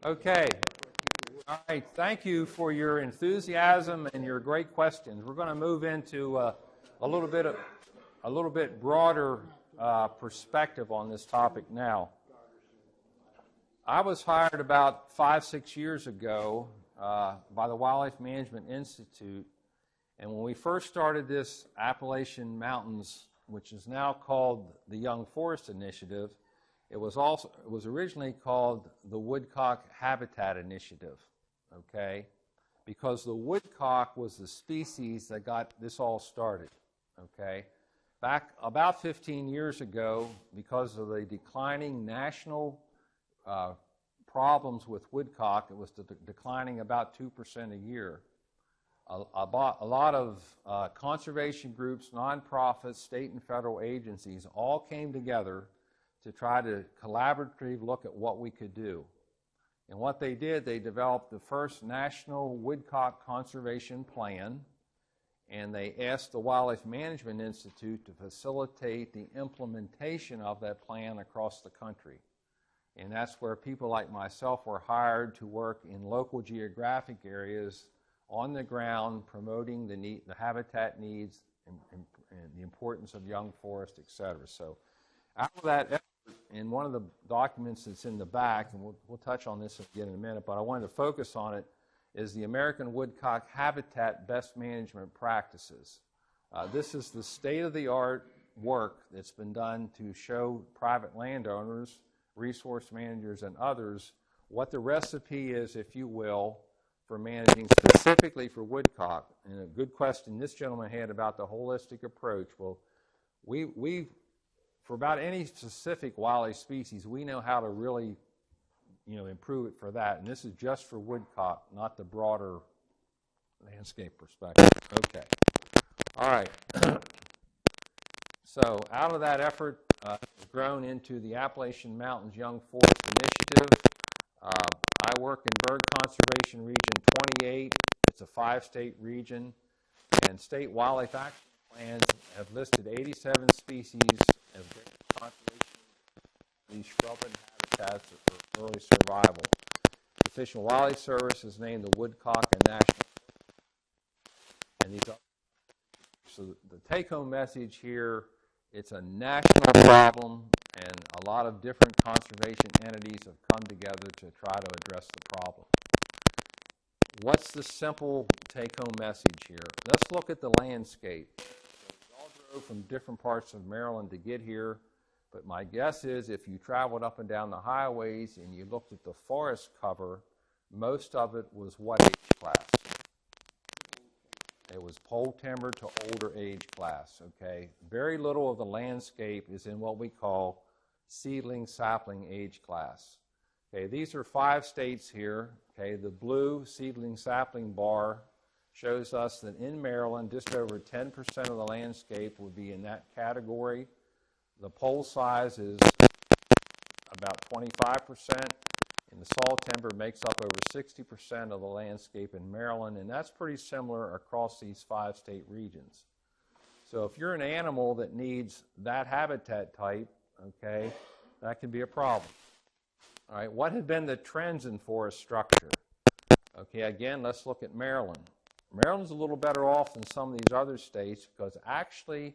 Okay. All right. Thank you for your enthusiasm and your great questions. We're going to move into a little bit broader perspective on this topic now. I was hired about 5-6 years ago by the Wildlife Management Institute, and when we first started this Appalachian Mountains, which is now called the Young Forest Initiative, it was originally called the Woodcock Habitat Initiative, okay? Because the woodcock was the species that got this all started, okay? Back about 15 years ago, because of the declining national problems with woodcock, it was declining about 2% a year. A lot of conservation groups, nonprofits, state and federal agencies all came together to try to collaboratively look at what we could do. And what they did, they developed the first national woodcock conservation plan, and they asked the Wildlife Management Institute to facilitate the implementation of that plan across the country. And that's where people like myself were hired to work in local geographic areas on the ground, promoting the habitat needs and the importance of young forest, et cetera. So out of that effort, in one of the documents that's in the back, and we'll touch on this again in a minute, but I wanted to focus on it, is the American Woodcock Habitat Best Management Practices. This is the state-of-the-art work that's been done to show private landowners, resource managers, and others what the recipe is, if you will, for managing specifically for woodcock. And a good question this gentleman had about the holistic approach. Well, we for about any specific wildlife species, we know how to really, improve it for that. And this is just for woodcock, not the broader landscape perspective. Okay. All right. So out of that effort, it's grown into the Appalachian Mountains Young Forest Initiative. I work in Bird Conservation Region 28. It's a 5-state region, and state wildlife action plans have listed 87 species as conservation these shrub and habitats for early survival. The Fish and Wildlife Service has named the woodcock a national. And these so the take-home message here, it's a national problem, and a lot of different conservation entities have come together to try to address the problem. What's the simple take-home message here? Let's look at the landscape. We all drove from different parts of Maryland to get here, but my guess is if you traveled up and down the highways and you looked at the forest cover, most of it was what age class? It was pole timber to older age class, okay? Very little of the landscape is in what we call seedling sapling age class. Okay, these are 5 states here. Okay, the blue seedling sapling bar shows us that in Maryland, just over 10% of the landscape would be in that category. The pole size is about 25%, and the saw timber makes up over 60% of the landscape in Maryland, and that's pretty similar across these 5-state regions. So if you're an animal that needs that habitat type, okay, that can be a problem. All right, what have been the trends in forest structure? Okay, again, let's look at Maryland. Maryland's a little better off than some of these other states because actually,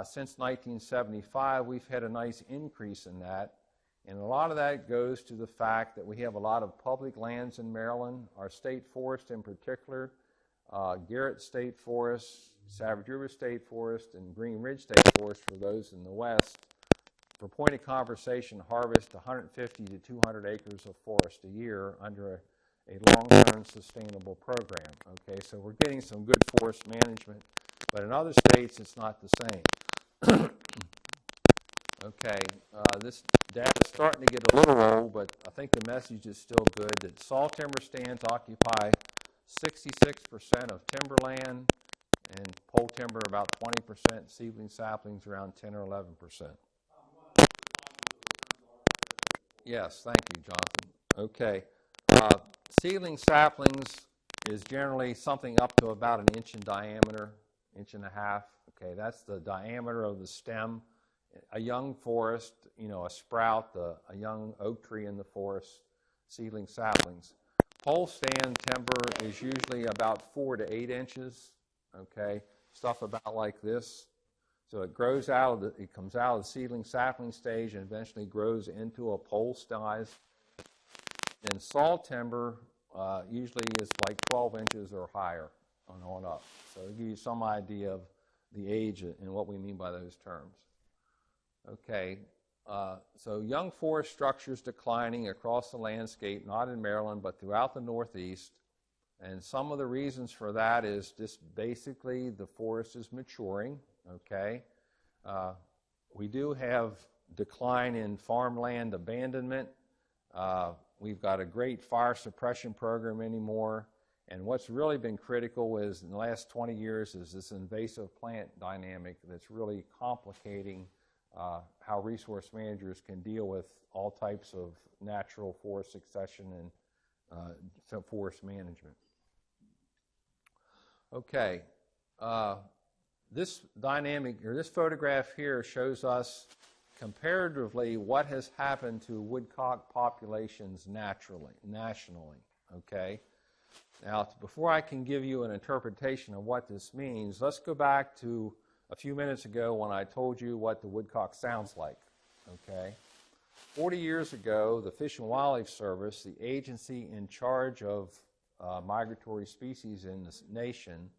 since 1975, we've had a nice increase in that. And a lot of that goes to the fact that we have a lot of public lands in Maryland, our state forest in particular, Garrett State Forest, Savage River State Forest, and Green Ridge State Forest for those in the west. For point of conversation, harvest 150 to 200 acres of forest a year under a long-term sustainable program. Okay, so we're getting some good forest management, but in other states it's not the same. Okay, this data is starting to get a little old, but I think the message is still good that saw timber stands occupy 66% of timberland, and pole timber about 20%, seedling saplings around 10 or 11%. Yes, thank you, Jonathan. Okay. Seedling saplings is generally something up to about an inch in diameter, inch and a half. Okay, that's the diameter of the stem. A young forest, a sprout, a young oak tree in the forest, seedling saplings. Pole stand timber is usually about 4 to 8 inches, okay, stuff about like this. So it grows it comes out of the seedling sapling stage and eventually grows into a pole size. And saw timber usually is like 12 inches or higher on up. So to give you some idea of the age and what we mean by those terms. Okay, so young forest structures declining across the landscape, not in Maryland, but throughout the Northeast. And some of the reasons for that is just basically the forest is maturing, okay? We do have decline in farmland abandonment. We've got a great fire suppression program anymore. And what's really been critical is in the last 20 years is this invasive plant dynamic that's really complicating how resource managers can deal with all types of natural forest succession and forest management. Okay, this dynamic, or this photograph here shows us comparatively what has happened to woodcock populations nationally, okay? Now, before I can give you an interpretation of what this means, let's go back to a few minutes ago when I told you what the woodcock sounds like, okay? 40 years ago, the Fish and Wildlife Service, the agency in charge of migratory species in this nation,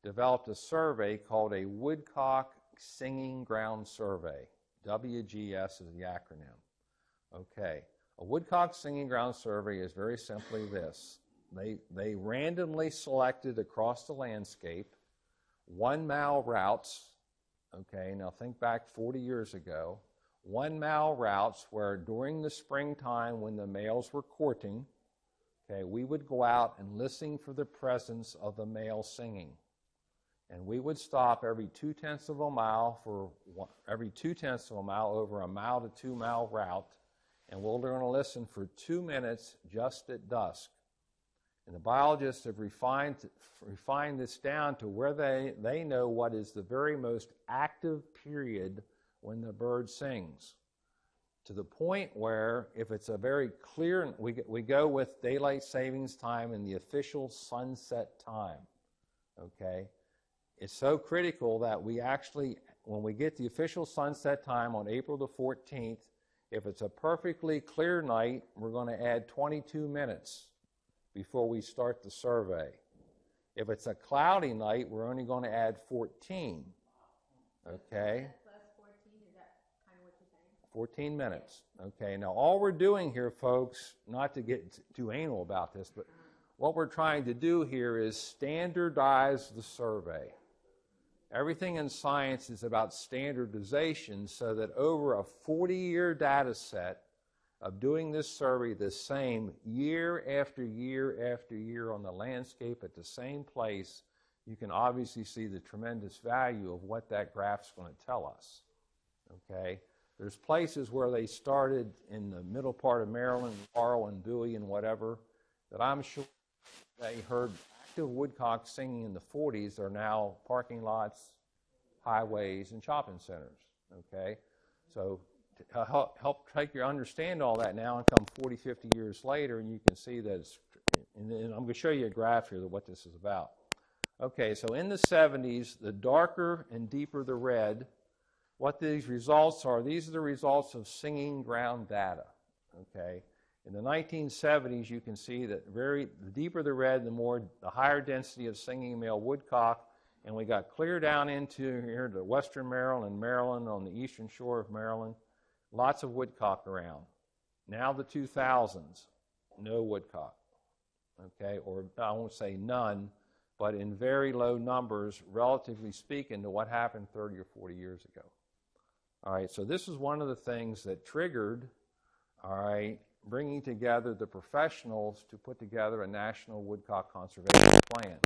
developed a survey called a Woodcock Singing Ground Survey. WGS is the acronym. Okay, a Woodcock Singing Ground Survey is very simply this. They randomly selected across the landscape 1 mile routes. Okay, now think back 40 years ago. 1 mile routes where during the springtime when the males were courting, okay, we would go out and listen for the presence of the male singing. And we would stop every 2/10 of a mile over a 1 to 2 mile route, and we're going to listen for 2 minutes just at dusk. And the biologists have refined this down to where they know what is the very most active period when the bird sings, to the point where if it's a very clear, we go with daylight savings time and the official sunset time, okay? It's so critical that we actually, when we get the official sunset time on April the 14th, if it's a perfectly clear night, we're going to add 22 minutes before we start the survey. If it's a cloudy night, we're only going to add 14, okay? Plus 14, is that kind of what you're saying? 14 minutes, okay? Now, all we're doing here, folks, not to get too anal about this, but what we're trying to do here is standardize the survey. Everything in science is about standardization so that over a 40-year data set of doing this survey the same year after year after year on the landscape at the same place, you can obviously see the tremendous value of what that graph's going to tell us, okay? There's places where they started in the middle part of Maryland, Laurel and Dewey and whatever, that I'm sure they heard active woodcock singing in the 40s are now parking lots, highways, and shopping centers, okay? So to help take you understand all that now and come 40, 50 years later, and you can see that it's, and I'm going to show you a graph here of what this is about. Okay, so in the 70s, the darker and deeper the red, what these results are the results of singing ground data, okay? In the 1970s, you can see that the deeper the red, the higher density of singing male woodcock, and we got clear down into here to western Maryland, on the eastern shore of Maryland, lots of woodcock around. Now the 2000s, no woodcock, okay, or I won't say none, but in very low numbers, relatively speaking, to what happened 30 or 40 years ago. All right, so this is one of the things that triggered, all right, bringing together the professionals to put together a national woodcock conservation plan.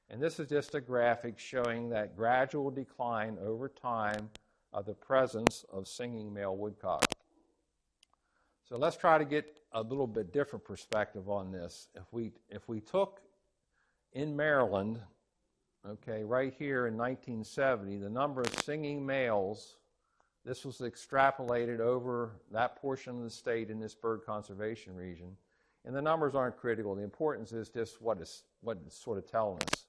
And this is just a graphic showing that gradual decline over time of the presence of singing male woodcock. So let's try to get a little bit different perspective on this. If we took in Maryland, okay, right here in 1970, the number of singing males, this was extrapolated over that portion of the state in this bird conservation region, And the numbers aren't critical. The importance is just what it's sort of telling us.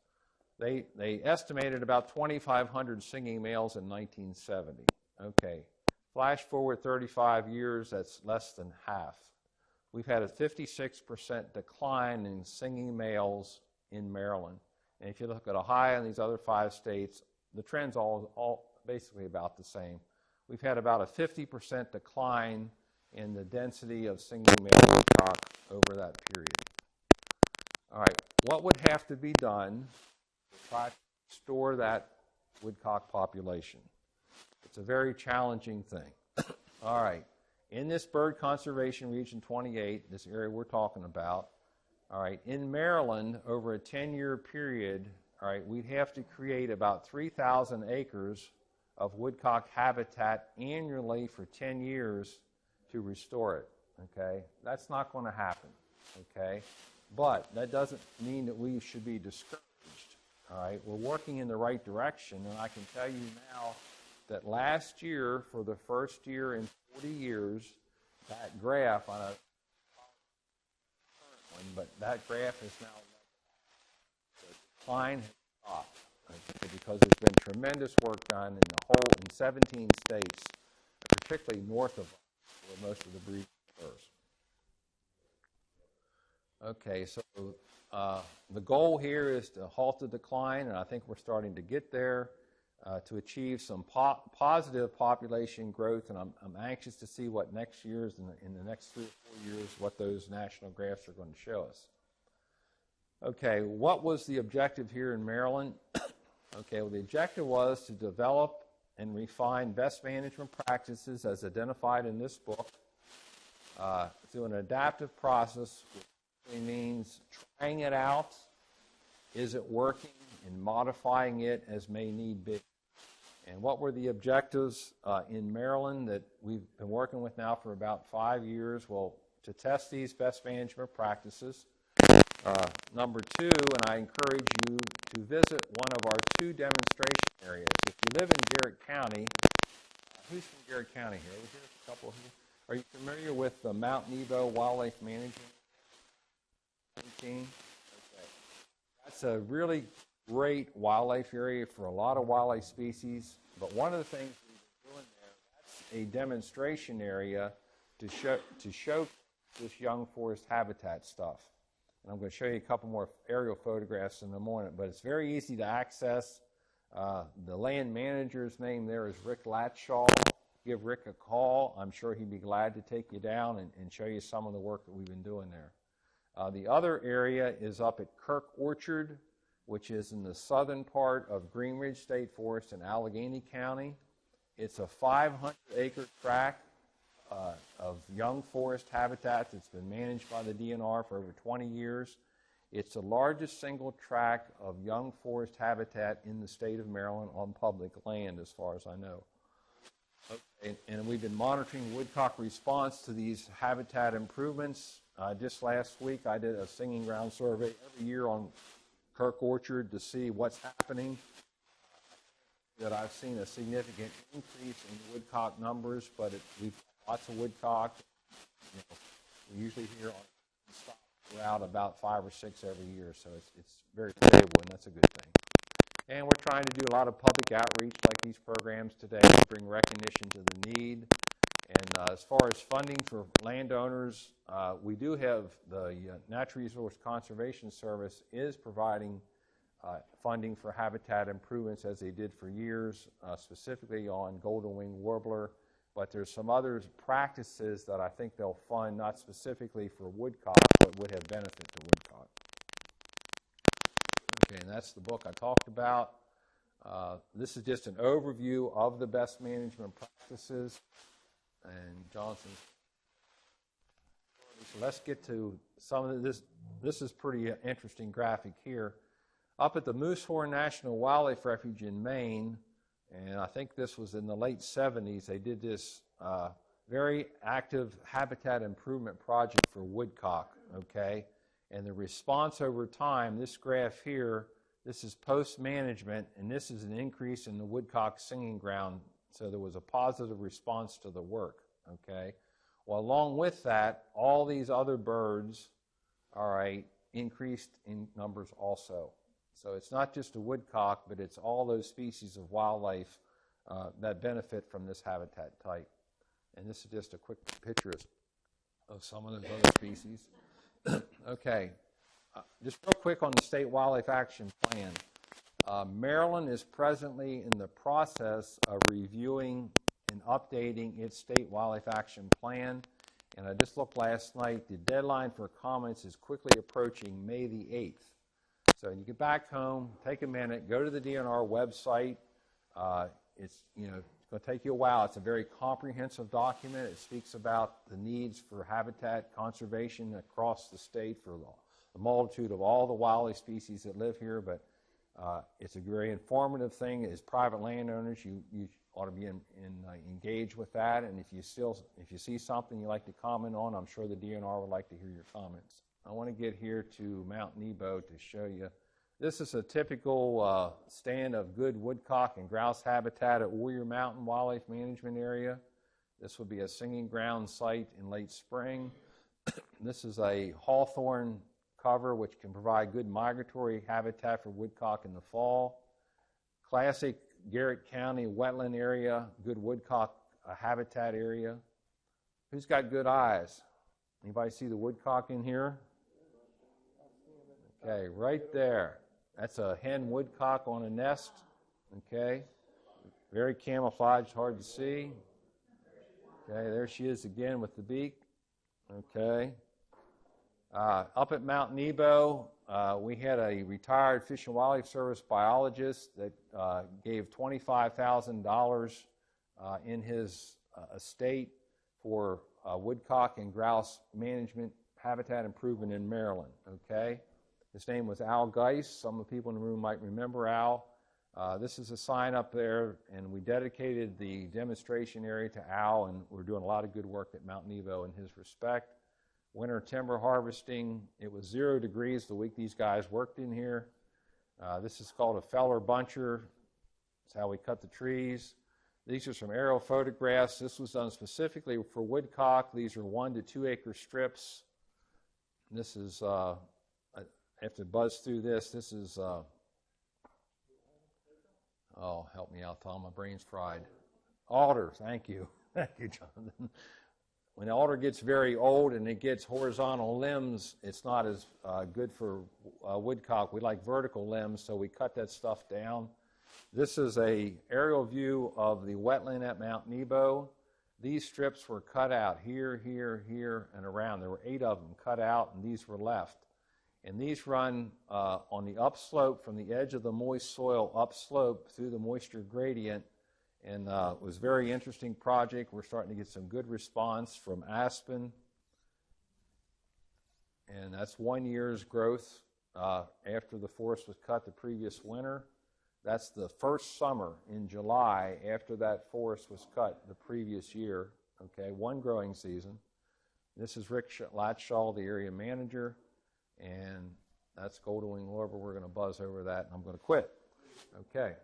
They estimated about 2,500 singing males in 1970. Okay, flash forward 35 years, that's less than half. We've had a 56% decline in singing males in Maryland. And if you look at Ohio and these other 5 states, the trend's all basically about the same. We've had about a 50% decline in the density of singing male woodcock over that period. All right, what would have to be done to try to restore that woodcock population? It's a very challenging thing. All right, in this bird conservation region 28, this area we're talking about, all right, in Maryland, over a 10-year period, all right, we'd have to create about 3,000 acres of woodcock habitat annually for 10 years to restore it, okay? That's not going to happen, okay? But that doesn't mean that we should be discouraged, all right? We're working in the right direction, and I can tell you now that last year, for the first year in 40 years, that graph on a current one, but that graph is now the decline has stopped, okay, because there's been tremendous work done in 17 states, particularly north of us, where most of the breeding occurs. Okay, so the goal here is to halt the decline, and I think we're starting to get there, to achieve some positive population growth, and I'm anxious to see what next year's, in the next 3 or 4 years, what those national graphs are going to show us. Okay, what was the objective here in Maryland? Okay, well, the objective was to develop and refine best management practices as identified in this book through an adaptive process, which means trying it out, is it working, and modifying it as may need be. And what were the objectives in Maryland that we've been working with now for about 5 years? Well, to test these best management practices. Number 2, and I encourage you to visit one of our 2 demonstration areas. If you live in Garrett County, who's from Garrett County here? Over here, a couple of you. Are you familiar with the Mount Nebo Wildlife Management? 19? Okay. That's a really great wildlife area for a lot of wildlife species, but one of the things we've been doing there, that's a demonstration area to show this young forest habitat stuff. And I'm going to show you a couple more aerial photographs in a moment, but it's very easy to access. The land manager's name there is Rick Latshaw. Give Rick a call. I'm sure he'd be glad to take you down and show you some of the work that we've been doing there. The other area is up at Kirk Orchard, which is in the southern part of Green Ridge State Forest in Allegheny County. It's a 500-acre tract of young forest habitat that's been managed by the DNR for over 20 years. It's the largest single tract of young forest habitat in the state of Maryland on public land, as far as I know. Okay. And we've been monitoring woodcock response to these habitat improvements. Just last week, I did a singing ground survey every year on Kirk Orchard to see what's happening. That I've seen a significant increase in woodcock numbers, but we've got lots of woodcock. You know, we usually hear on stop throughout about 5 or 6 every year, so it's very stable, and that's a good thing. And we're trying to do a lot of public outreach like these programs today to bring recognition to the need. And as far as funding for landowners, we do have the Natural Resource Conservation Service is providing funding for habitat improvements as they did for years, specifically on golden-winged warbler. But there's some other practices that I think they'll fund, not specifically for woodcock, but would have benefit to woodcock. Okay, and that's the book I talked about. This is just an overview of the best management practices. And Johnson. So let's get to some of this. This is pretty interesting graphic here. Up at the Moosehorn National Wildlife Refuge in Maine, and I think this was in the late 70s, they did this very active habitat improvement project for woodcock, okay? And the response over time, this graph here, this is post-management, and this is an increase in the woodcock singing ground. So there was a positive response to the work, okay? Well, along with that, all these other birds all right, increased in numbers also. So it's not just a woodcock, but it's all those species of wildlife that benefit from this habitat type. And this is just a quick picture of some of those other species. Okay, just real quick on the State Wildlife Action Plan. Maryland is presently in the process of reviewing and updating its State Wildlife Action Plan. And I just looked last night, the deadline for comments is quickly approaching May the 8th. So you get back home, take a minute, go to the DNR website. It's going to take you a while. It's a very comprehensive document. It speaks about the needs for habitat conservation across the state for the multitude of all the wildlife species that live here. But it's a very informative thing. As private landowners, you ought to be engaged with that. And if you see something you'd like to comment on, I'm sure the DNR would like to hear your comments. I want to get here to Mount Nebo to show you. This is a typical stand of good woodcock and grouse habitat at Warrior Mountain Wildlife Management Area. This would be a singing ground site in late spring. This is a hawthorn cover which can provide good migratory habitat for woodcock in the fall. Classic Garrett County wetland area, good woodcock habitat area. Who's got good eyes? Anybody see the woodcock in here? Okay, right there. That's a hen woodcock on a nest. Okay, very camouflaged, hard to see. Okay, there she is again with the beak. Okay. Up at Mount Nebo, we had a retired Fish and Wildlife Service biologist that gave $25,000 in his estate for woodcock and grouse management habitat improvement in Maryland. Okay. His name was Al Geis. Some of the people in the room might remember Al. This is a sign up there, and we dedicated the demonstration area to Al, and we're doing a lot of good work at Mount Nebo in his respect. Winter timber harvesting, it was 0 degrees the week these guys worked in here. This is called a feller buncher. That's how we cut the trees. These are some aerial photographs. This was done specifically for woodcock. These are 1 to 2 acre strips. This is... I have to buzz through this. This is, oh, help me out, Tom. My brain's fried. Alder, thank you. Thank you, Jonathan. When the alder gets very old and it gets horizontal limbs, it's not as good for woodcock. We like vertical limbs, so we cut that stuff down. This is a aerial view of the wetland at Mount Nebo. These strips were cut out here, here, here, and around. There were 8 of them cut out, and these were left. And these run on the upslope from the edge of the moist soil upslope through the moisture gradient. And it was a very interesting project. We're starting to get some good response from aspen. And that's 1 year's growth after the forest was cut the previous winter. That's the first summer in July after that forest was cut the previous year. Okay, 1 growing season. This is Rick Latshaw, the area manager. And that's golden wing lorimer. We're going to buzz over that, and I'm going to quit. Okay.